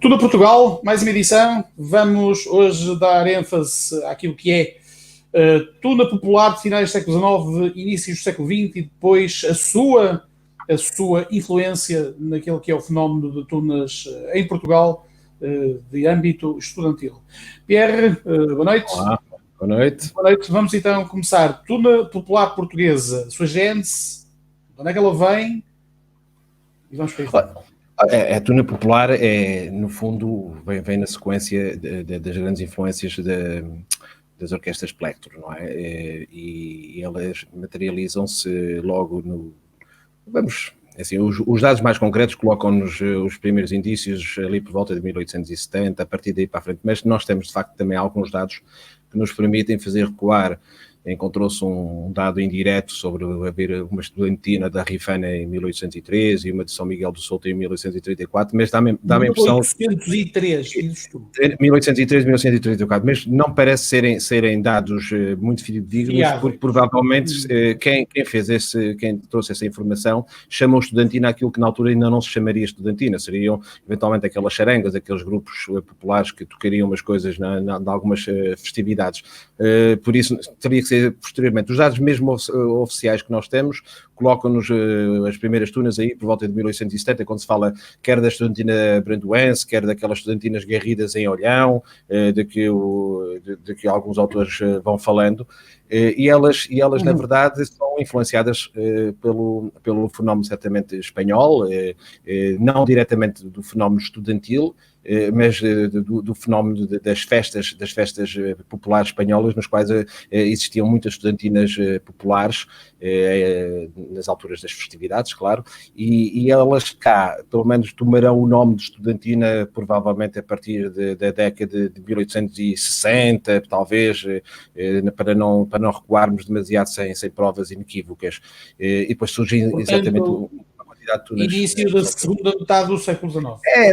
Tudo a Portugal, mais uma edição. Vamos hoje dar ênfase àquilo que é Tuna popular de finais do século XIX, inícios do século XX e depois a sua influência naquele que é o fenómeno de tunas em Portugal, de âmbito estudantil. Pierre, boa noite. Olá, boa noite. Boa noite. Vamos então começar. Tuna popular portuguesa, sua gênese, de onde é que ela vem? E vamos para aí. A tuna popular no fundo, vem na sequência das grandes influências das orquestras Plectro, não é? E elas materializam-se logo no... Assim, os dados mais concretos colocam-nos os primeiros indícios ali por volta de 1870, a partir daí para a frente, mas nós temos de facto também alguns dados que nos permitem fazer recuar. Encontrou-se um dado indireto sobre haver uma estudantina da Rifana em 1813 e uma de São Miguel do Souto em 1834, mas dá-me a impressão... 1803, dizes tu. 1813 e 1834, mas não parece serem dados muito fidedignos, porque provavelmente quem trouxe essa informação chamou estudantina aquilo que na altura ainda não se chamaria estudantina, seriam eventualmente aquelas charangas, aqueles grupos populares que tocariam umas coisas de algumas festividades. Por isso teria que ser posteriormente. Os dados mesmo oficiais que nós temos colocam-nos as primeiras tunas aí por volta de 1870, quando se fala quer da estudantina branduense, quer daquelas estudantinas garridas em Olhão, de que alguns autores vão falando, e elas na verdade são influenciadas pelo fenómeno certamente espanhol, não diretamente do fenómeno estudantil, mas do fenómeno das festas populares espanholas, nos quais existiam muitas estudantinas populares nas alturas das festividades, claro, e elas cá, pelo menos, tomarão o nome de estudantina provavelmente a partir da década de 1860, talvez, para não recuarmos demasiado sem provas inequívocas. E depois surge exatamente... Início da segunda metade do século XIX.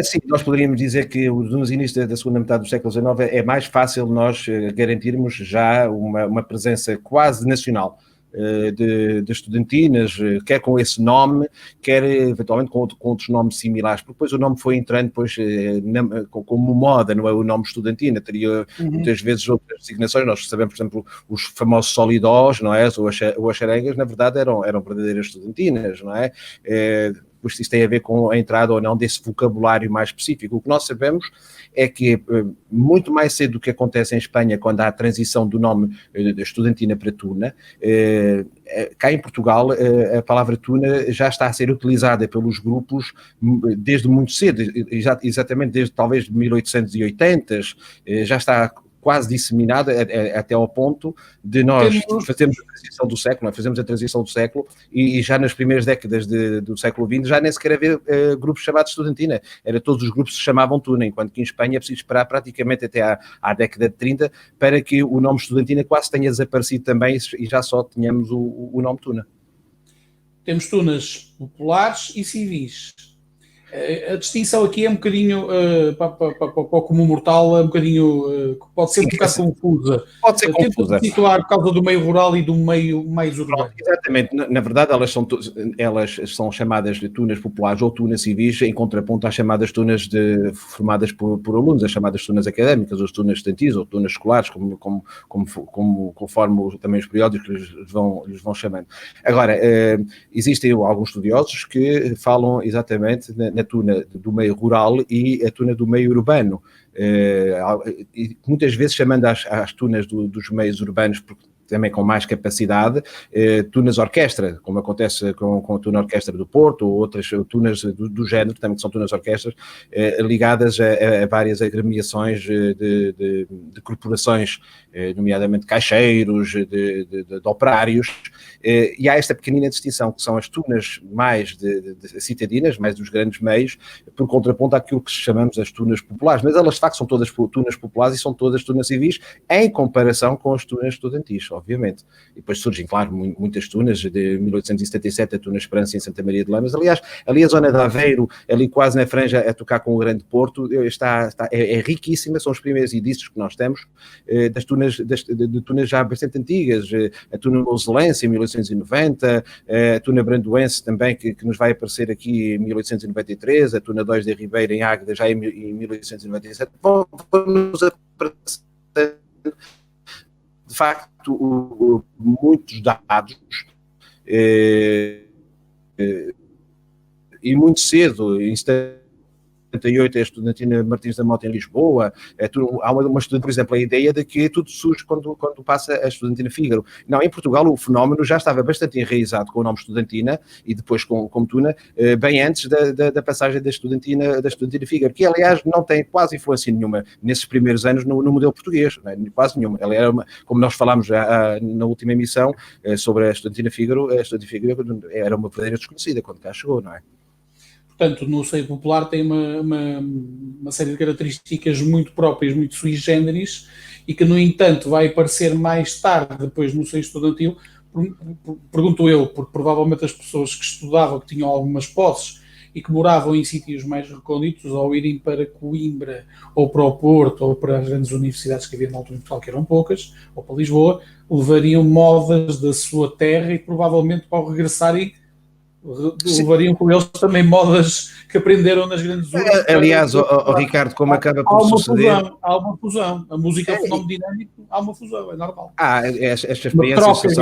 Sim, nós poderíamos dizer que nos inícios da segunda metade do século XIX é mais fácil nós garantirmos já uma presença quase nacional de estudantinas, quer com esse nome, quer eventualmente com outros nomes similares, porque depois o nome foi entrando depois, como moda, não é? O nome estudantina teria muitas vezes outras designações. Nós sabemos, por exemplo, os famosos solidós, não é? Ou as charangas, na verdade eram verdadeiras estudantinas, não é? Pois isso tem a ver com a entrada ou não desse vocabulário mais específico. O que nós sabemos é que muito mais cedo do que acontece em Espanha, quando há a transição do nome de estudantina para tuna, cá em Portugal a palavra tuna já está a ser utilizada pelos grupos desde muito cedo, exatamente desde talvez 1880, já está quase disseminada até ao ponto de nós fazermos a transição do século, não é? Fazemos a transição do século e já nas primeiras décadas do século XX já nem sequer havia grupos chamados estudantina, todos os grupos se chamavam tuna, enquanto que em Espanha é preciso esperar praticamente até à década de 30 para que o nome estudantina quase tenha desaparecido também e já só tínhamos o nome tuna. Temos tunas populares e civis. A distinção aqui é um bocadinho, para o comum mortal, é um bocadinho, pode ser um bocado confusa. Pode ser confusa. Tento situar por causa do meio rural e do meio mais urbano. Exatamente. Na verdade, elas são chamadas de tunas populares ou tunas civis, em contraponto às chamadas tunas formadas por alunos, as chamadas tunas académicas, ou tunas estudantis, ou tunas escolares, conforme também os periódicos lhes vão chamando. Agora, existem alguns estudiosos que falam exatamente na tuna do meio rural e a tuna do meio urbano, e muitas vezes chamando às tunas dos meios urbanos, porque também com mais capacidade, tunas orquestra, como acontece com a tuna orquestra do Porto, ou outras tunas do género, também que são tunas orquestras, ligadas a várias agremiações de corporações, nomeadamente caixeiros, de operários, e há esta pequenina distinção, que são as tunas mais de citadinas, mais dos grandes meios, por contraponto àquilo que chamamos as tunas populares, mas elas de facto são todas tunas populares e são todas tunas civis, em comparação com as tunas estudantis, obviamente. obviamente. E depois surgem, claro, muitas tunas, de 1877 a Tuna Esperança em Santa Maria de Lamas. Aliás, ali a zona de Aveiro, ali quase na franja a tocar com o Grande Porto, é riquíssima, são os primeiros indícios que nós temos das tunas, de tunas já bastante antigas, a Tuna Mouselense em 1890, a Tuna Brandoense também, que nos vai aparecer aqui em 1893, a Tuna 2 de Ribeira em Águeda já em 1897, vão-nos aparecer, de facto, muitos dados, e muito cedo, em 78, a Estudantina Martins da Mota em Lisboa, há uma estudante, por exemplo, a ideia de que tudo surge quando passa a Estudantina Fígaro. Não, em Portugal o fenómeno já estava bastante enraizado com o nome Estudantina e depois com Tuna, bem antes da passagem da Estudantina Fígaro, que aliás não tem quase influência nenhuma nesses primeiros anos no modelo português, não é? Quase nenhuma. Ela era como nós falámos na última emissão sobre a Estudantina Fígaro era uma verdadeira desconhecida quando cá chegou, não é? Portanto, no seio popular tem uma série de características muito próprias, muito sui generis, e que, no entanto, vai aparecer mais tarde, depois no seio estudantil, pergunto eu, porque provavelmente as pessoas que estudavam, que tinham algumas posses e que moravam em sítios mais recônditos, ao irem para Coimbra, ou para o Porto, ou para as grandes universidades que havia na altura em Portugal, que eram poucas, ou para Lisboa, levariam modas da sua terra e provavelmente, ao regressarem, levariam com eles também modas que aprenderam nas grandes urbes. Aliás, Ricardo, como acaba por suceder... Há uma fusão. A música é um fenómeno dinâmico, há uma fusão, é normal. Estas experiências...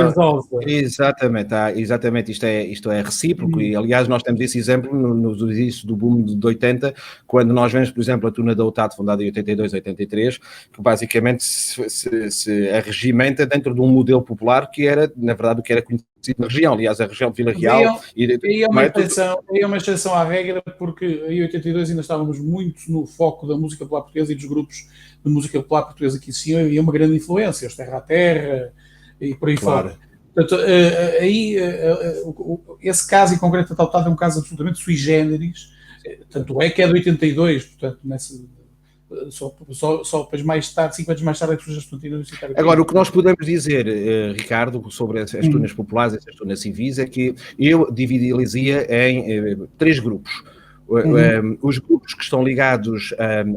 Exatamente, isto é recíproco, e aliás nós temos esse exemplo no início do boom de 80, quando nós vemos, por exemplo, a Tuna da UTAD, fundada em 82, 83, que basicamente se arregimenta dentro de um modelo popular que era, na verdade, o que era conhecido na região, aliás, a região de Vila Real... É uma exceção à regra, porque em 82 ainda estávamos muito no foco da música popular portuguesa e dos grupos de música popular portuguesa que existiam, e havia uma grande influência, os Terra a Terra e por aí fora. Portanto, esse caso em concreto da Tautado é um caso absolutamente sui generis, tanto é que é de 82, portanto, só depois mais tarde, 5 anos mais tarde, é que surge a Estudantina Universitária. Agora, o que nós podemos dizer, Ricardo, sobre as tunas populares, as tunas civis, é que eu dividiria em 3 grupos. Os grupos que estão ligados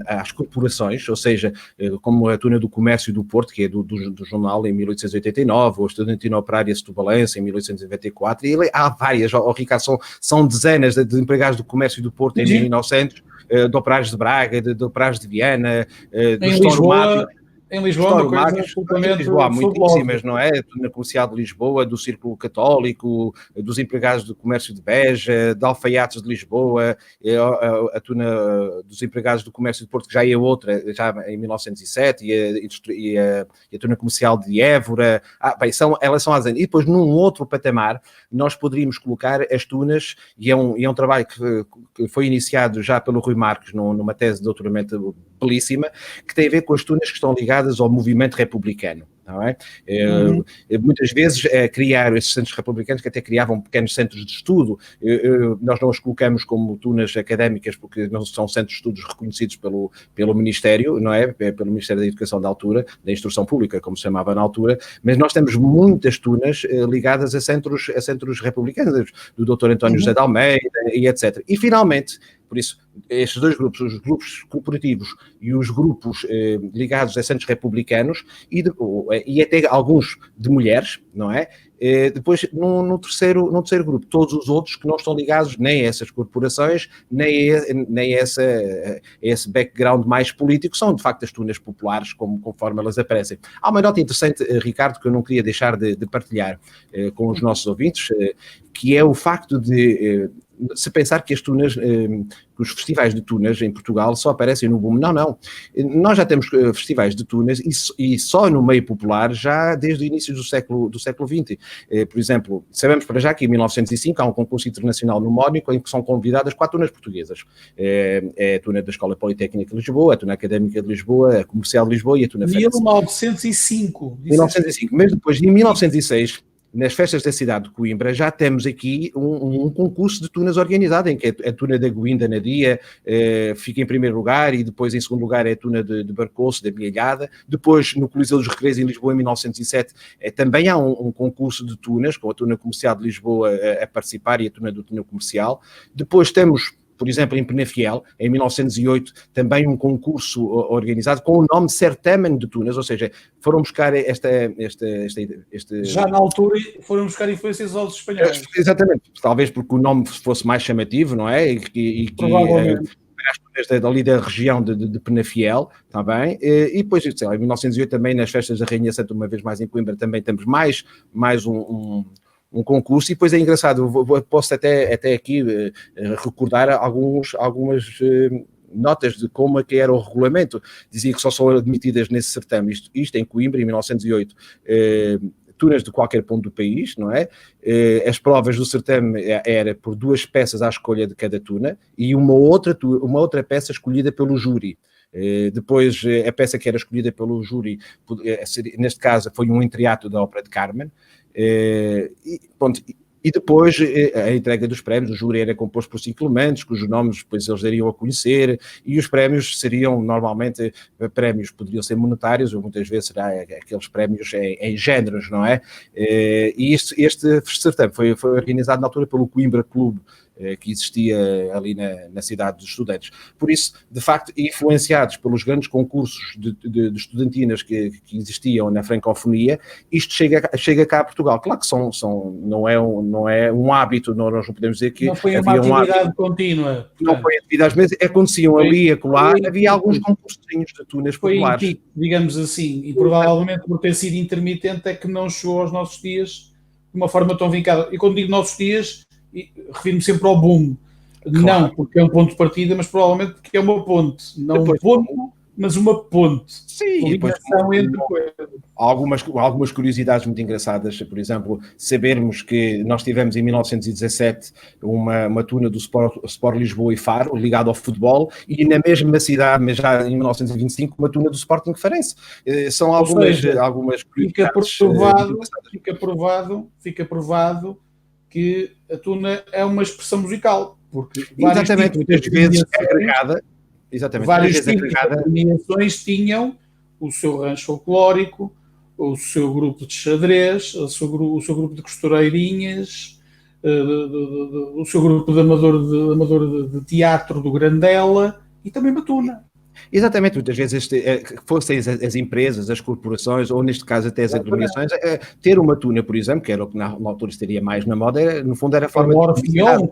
às corporações, ou seja, como a Tuna do Comércio do Porto, que é do jornal em 1889, ou a Estudantina Operária Setubalense em 1894, e há várias, Ricardo, são dezenas de empregados do Comércio do Porto em 1900, de operários de Braga, de operários de Viana, dos tauromáticos. Em Lisboa, em Lisboa há muitíssimas, não é? Na Comercial de Lisboa, do Círculo Católico, dos empregados do Comércio de Beja, de Alfaiates de Lisboa, a Tuna dos empregados do Comércio de Porto, que já é outra, já em 1907, e a Tuna Comercial de Évora. Elas são as... E depois, num outro patamar, nós poderíamos colocar as tunas, e é um trabalho que foi iniciado já pelo Rui Marques, numa tese de doutoramento belíssima, que tem a ver com as tunas que estão ligadas ao movimento republicano, não é? Muitas vezes criar esses centros republicanos, que até criavam pequenos centros de estudo, nós não os colocamos como tunas académicas porque não são centros de estudos reconhecidos pelo Ministério, não é? Pelo Ministério da Educação da altura, da Instrução Pública, como se chamava na altura, mas nós temos muitas tunas ligadas a centros republicanos, do Dr. António José de Almeida e etc. E finalmente, por isso, estes 2 grupos, os grupos corporativos e os grupos ligados a centros republicanos e até alguns de mulheres, não é? Depois, no terceiro grupo, todos os outros que não estão ligados nem a essas corporações, nem a esse background mais político, são de facto as tunas populares, conforme elas aparecem. Há uma nota interessante, Ricardo, que eu não queria deixar de partilhar com os nossos ouvintes, que é o facto de se pensar que as tunas, que os festivais de tunas em Portugal só aparecem no boom. Não. Nós já temos festivais de tunas e só no meio popular já desde o início do século XX. Por exemplo, sabemos para já que em 1905 há um concurso internacional no Mónaco em que são convidadas 4 tunas portuguesas. É a tuna da Escola Politécnica de Lisboa, a tuna Académica de Lisboa, a Comercial de Lisboa e a tuna Feira. 1905. 1905, mas depois em 1906 nas festas da cidade de Coimbra, já temos aqui um concurso de tunas organizado, em que a tuna da Goinda Nadia fica em primeiro lugar e depois em segundo lugar é a tuna de Barcoço, da Bialhada. Depois, no Coliseu dos Recreios, em Lisboa, em 1907, também há um concurso de tunas, com a tuna comercial de Lisboa a participar e a tuna do Tunel Comercial. Depois temos, por exemplo, em Penafiel, em 1908, também um concurso organizado com o nome Certamen de Tunas, ou seja, foram buscar este... Já na altura foram buscar influências aos espanhóis. Exatamente, talvez porque o nome fosse mais chamativo, não é? E Provavelmente. Ali da região de Penafiel, está bem? E depois, sei lá, em 1908 também, nas festas da Rainha Santa, uma vez mais em Coimbra, também temos mais um concurso, e depois é engraçado, posso até aqui recordar algumas notas de como é que era o regulamento. Dizia que só são admitidas nesse certame, isto em Coimbra, em 1908, tunas de qualquer ponto do país, não é? As provas do certame era por 2 peças à escolha de cada tuna e uma outra peça escolhida pelo júri. Depois, a peça que era escolhida pelo júri, neste caso, foi um entreato da ópera de Carmen. E depois a entrega dos prémios, o júri era composto por 5 elementos, cujos nomes depois eles dariam a conhecer, e os prémios seriam normalmente, prémios poderiam ser monetários, ou muitas vezes será aqueles prémios em géneros, não é? E este certame foi organizado na altura pelo Coimbra Clube, que existia ali na cidade dos estudantes. Por isso, de facto, influenciados pelos grandes concursos de estudantinas que existiam na francofonia, isto chega cá a Portugal. Claro que não é um hábito, nós não podemos dizer que não foi havia uma atividade contínua. Não foi atividades, mas aconteciam ali e acolá, havia alguns concursinhos de tunas populares. Foi digamos assim, e provavelmente por ter sido intermitente é que não chegou aos nossos dias de uma forma tão vincada. E quando digo nossos dias, refiro-me sempre ao boom. Claro. Não porque é um ponto de partida, mas provavelmente porque é uma ponte. Não depois, um ponto, mas uma ponte. Sim, e depois entre algumas curiosidades muito engraçadas. Por exemplo, sabermos que nós tivemos em 1917 uma tuna do Sport Lisboa e Faro, ligado ao futebol, e na mesma cidade, mas já em 1925, uma tuna do Sporting Farense. São algumas curiosidades. Fica provado que a tuna é uma expressão musical, porque exatamente, muitas vezes é agregada. Exatamente, vários tipos de agremiações tinham o seu rancho folclórico, o seu grupo de xadrez, o seu grupo de costureirinhas, o seu grupo de amador de teatro do Grandela e também uma tuna. Exatamente, muitas vezes fossem as empresas, as corporações, ou neste caso até as agremiações, ter uma tuna, por exemplo, que era o que na altura estaria mais na moda, no fundo era a forma de publicidade.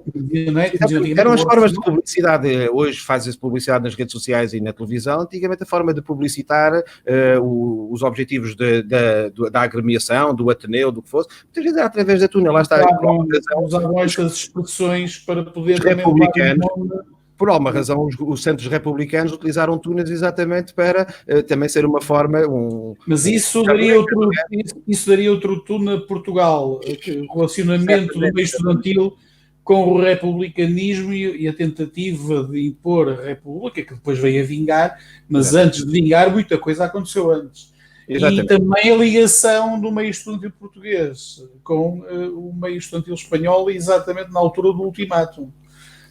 Eram as formas de publicidade. Hoje faz-se publicidade nas redes sociais e na televisão. Antigamente a forma de publicitar os objetivos da agremiação, do Ateneu, do que fosse, muitas vezes era através da tuna. Lá está. Usavam estas expressões para poder por alguma razão, os centros republicanos utilizaram tunas exatamente para também ser uma forma... Mas isso daria outro tuna Portugal, relacionamento do meio estudantil com o republicanismo e a tentativa de impor a república, que depois veio a vingar, mas antes de vingar, muita coisa aconteceu antes. Exatamente. E também a ligação do meio estudantil português com o meio estudantil espanhol, exatamente na altura do ultimátum.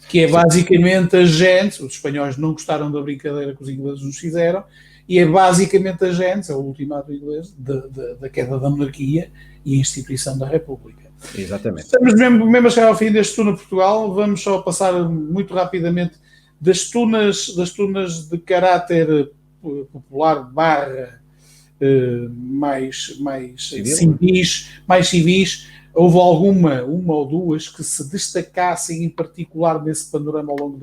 Que é basicamente a gente, os espanhóis não gostaram da brincadeira que os ingleses nos fizeram, e é basicamente a gente, é o ultimato inglês, da queda da monarquia e a instituição da República. Exatamente. Estamos mesmo a chegar ao fim deste Tuna Portugal, vamos só passar muito rapidamente das tunas de caráter popular barra mais civis. Houve uma ou duas que se destacassem em particular nesse panorama ao longo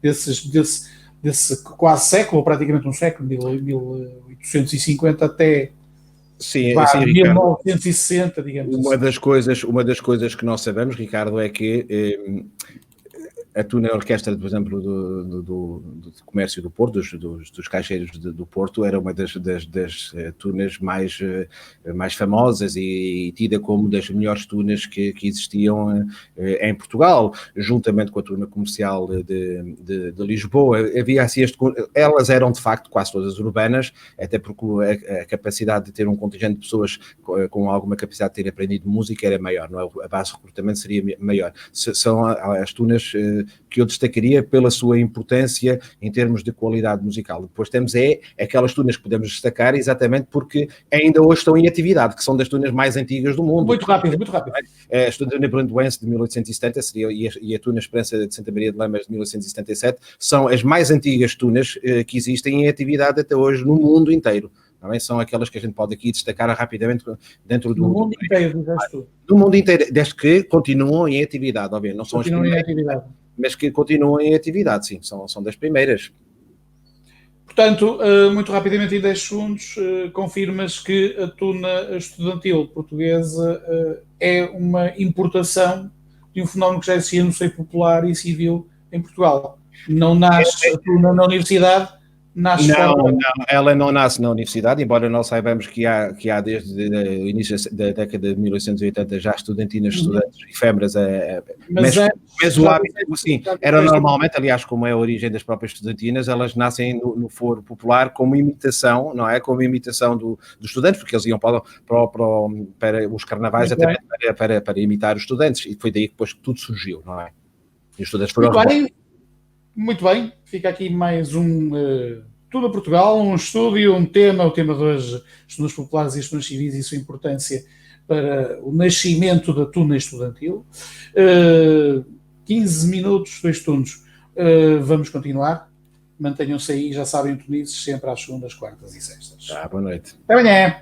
desse quase século, ou praticamente um século, 1850 até 1960, digamos uma das coisas que nós sabemos, Ricardo, é que A Tuna Orquestra, por exemplo, do Comércio do Porto, dos caixeiros do Porto, era uma das tunas mais famosas e tida como das melhores tunas que existiam em Portugal, juntamente com a Tuna Comercial de Lisboa. Havia assim elas eram de facto quase todas urbanas, até porque a capacidade de ter um contingente de pessoas com alguma capacidade de ter aprendido música era maior, não é? A base de recrutamento seria maior. São as tunas que eu destacaria pela sua importância em termos de qualidade musical. Depois temos aquelas tunas que podemos destacar exatamente porque ainda hoje estão em atividade, que são das tunas mais antigas do mundo. Muito rápido, muito rápido. A Tuna Brandoense de 1870 e a Tuna Esperança de Santa Maria de Lamas de 1877 são as mais antigas tunas que existem em atividade até hoje no mundo inteiro. Também são aquelas que a gente pode aqui destacar rapidamente dentro do mundo inteiro, dizes tu. Do mundo inteiro, desde que continuam em atividade, obviamente, não são as primeiras, mas que continuam em atividade, sim, são das primeiras. Portanto, muito rapidamente, em 10 segundos, confirmas que a tuna estudantil portuguesa é uma importação de um fenómeno que já existia no seio popular e civil em Portugal. Não nasce a tuna na universidade. Não, ela não nasce na universidade, embora nós saibamos que há desde o início da década de 1880 já estudantinas, estudantes efêmeras, mas o hábito, assim, era normalmente, aliás, como é a origem das próprias estudantinas, elas nascem no foro popular como imitação, não é? Como imitação dos estudantes, porque eles iam para os carnavais até para imitar os estudantes, e foi daí que depois tudo surgiu, não é? E os estudantes foram Muito bem, fica aqui mais Tuna Portugal, um estúdio, o tema de hoje, as tunas populares e as tunas civis e sua importância para o nascimento da tuna estudantil. 15 minutos, 2 turnos. Vamos continuar. Mantenham-se aí, já sabem, o Tunises sempre às segundas, quartas e sextas. Boa noite. Até amanhã.